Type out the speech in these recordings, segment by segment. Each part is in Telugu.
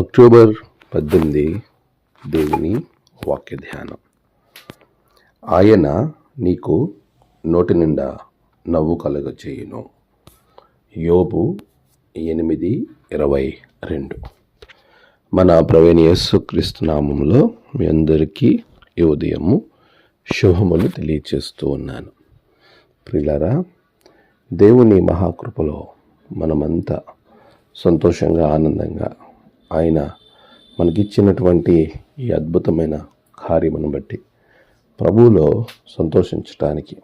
అక్టోబర్ 18 దేవుని వాక్య ధ్యానం. ఆయన నీకు నోటి నిండా నవ్వు కలుగచేయును. యోబు 8:22. మన ప్రభువైన యేసుక్రీస్తు నామములో మీ అందరికీ ఈ ఉదయము శుభములు తెలియచేస్తూ ఉన్నాను. ప్రియులారా, దేవుని మహాకృపలో మనమంతా సంతోషంగా ఆనందంగా ఆయన మనకిచ్చినటువంటి ఈ అద్భుతమైన కార్యమును బట్టి ప్రభువులో సంతోషించడానికి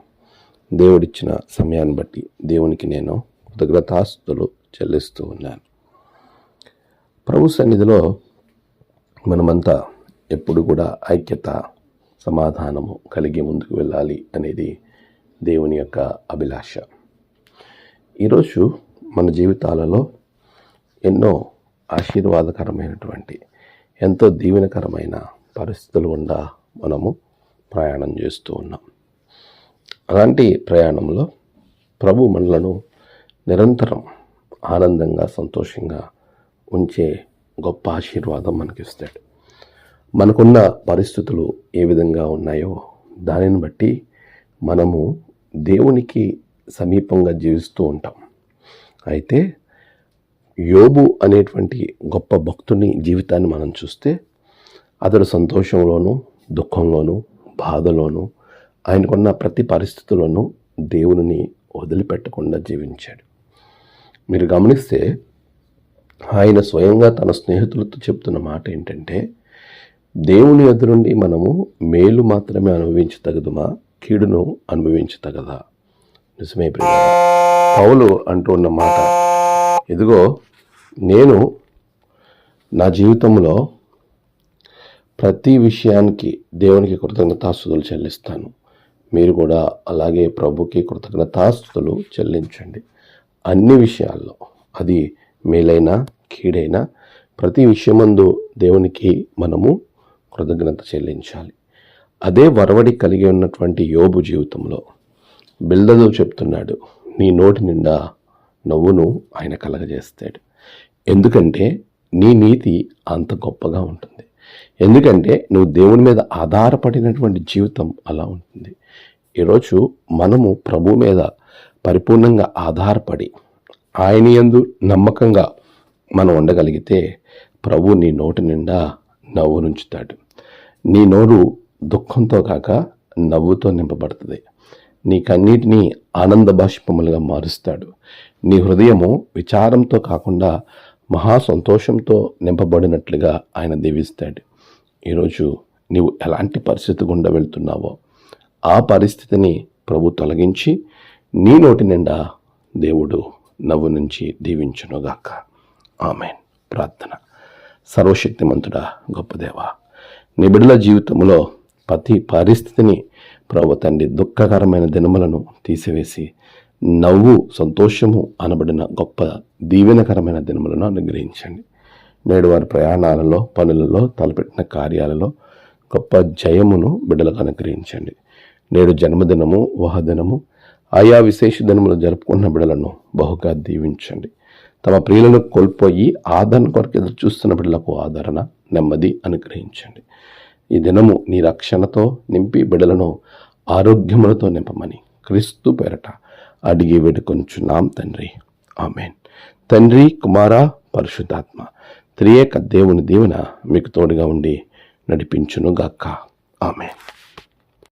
దేవుడిచ్చిన సమయాన్ని బట్టి దేవునికి నేను కృతజ్ఞతాస్తుతులు చెల్లిస్తూ ఉన్నాను. ప్రభు సన్నిధిలో మనమంతా ఎప్పుడు కూడా ఐక్యత, సమాధానము కలిగి ముందుకు వెళ్ళాలి అనేది దేవుని యొక్క అభిలాష. ఈరోజు మన జీవితాలలో ఎన్నో ఆశీర్వాదకరమైనటువంటి, ఎంతో దీవెనకరమైన పరిస్థితులు గుండా మనము ప్రయాణం చేస్తూ ఉన్నాం. అలాంటి ప్రయాణంలో ప్రభు మనలను నిరంతరం ఆనందంగా, సంతోషంగా ఉంచే గొప్ప ఆశీర్వాదం మనకిస్తాడు. మనకున్న పరిస్థితులు ఏ విధంగా ఉన్నాయో దానిని బట్టి మనము దేవునికి సమీపంగా జీవిస్తూ ఉంటాం. అయితే యోబు అనేటువంటి గొప్ప భక్తుని జీవితాన్ని మనం చూస్తే అతడు సంతోషంలోనూ, దుఃఖంలోనూ, బాధలోనూ, ఆయనకున్న ప్రతి పరిస్థితుల్లోనూ దేవుని వదిలిపెట్టకుండా జీవించాడు. మీరు గమనిస్తే ఆయన స్వయంగా తన స్నేహితులతో చెప్తున్న మాట ఏంటంటే, దేవుని ఎదురుండి మనము మేలు మాత్రమే అనుభవించతగదుమా, కీడును అనుభవించతగదా? నిజమే ప్రియ. పౌలు అంటూ ఉన్న మాట, ఇదిగో నేను నా జీవితంలో ప్రతి విషయానికి దేవునికి కృతజ్ఞతాస్తుతులు చెల్లిస్తాను. మీరు కూడా అలాగే ప్రభుకి కృతజ్ఞతాస్తుతులు చెల్లించండి. అన్ని విషయాల్లో, అది మేలైనా కీడైనా, ప్రతి విషయమందు దేవునికి మనము కృతజ్ఞత చెల్లించాలి. అదే వరవడి కలిగి ఉన్నటువంటి యోబు జీవితంలో బిల్దదు చెప్తున్నాడు, నీ నోటి నిండా నవ్వును ఆయన కలగజేస్తాడు. ఎందుకంటే నీ నీతి అంత గొప్పగా ఉంటుంది. ఎందుకంటే నువ్వు దేవుని మీద ఆధారపడినటువంటి జీవితం అలా ఉంటుంది. ఈరోజు మనము ప్రభు మీద పరిపూర్ణంగా ఆధారపడి ఆయన యందు నమ్మకంగా మనం ఉండగలిగితే ప్రభు నీ నోటి నిండా నవ్వు నుంచుతాడు. నీ నోరు దుఃఖంతో కాక నవ్వుతో నింపబడుతుంది. నీ కన్నీటిని ఆనంద బాష్పములుగా మారుస్తాడు. నీ హృదయము విచారంతో కాకుండా మహా సంతోషంతో నింపబడినట్లుగా ఆయన దీవిస్తాడు. ఈరోజు నీవు ఎలాంటి పరిస్థితి గుండా వెళ్తున్నావో ఆ పరిస్థితిని ప్రభు తొలగించి నీ నోటి నిండా దేవుడు నవ్వు నుంచి దీవించునుగాక. ఆమేన్. ప్రార్థన. సర్వశక్తిమంతుడా, గొప్ప దేవా, నీ బిడ్డల జీవితంలో ప్రతి పరిస్థితిని ప్రభు తండ్రి దుఃఖకరమైన దినములను తీసివేసి నవ్వు, సంతోషము అనబడిన గొప్ప దీవెనకరమైన దినములను అనుగ్రహించండి. నేడు వారి ప్రయాణాలలో, పనులలో, తలపెట్టిన కార్యాలలో గొప్ప జయమును బిడ్డలకు అనుగ్రహించండి. నేడు జన్మదినము, వివాహదినము, ఆయా విశేష దినములు జరుపుకున్న బిడ్డలను బహుగా దీవించండి. తమ ప్రియులను కోల్పోయి ఆదరణ కొరకు ఎదురు చూస్తున్న బిడ్డలకు ఆదరణ, నెమ్మది అనుగ్రహించండి. ఈ దినము నీ రక్షణతో నింపి బిడ్డలను ఆరోగ్యములతో నింపమని క్రీస్తు పేరట అడిగి వేడుకొంచున్నాం తండ్రి. ఆమేన్. తండ్రి, కుమార, పరిశుద్ధాత్మ త్రియేక దేవుని దీవెన మీకు తోడుగా ఉండి నడిపించునుగాక. ఆమేన్.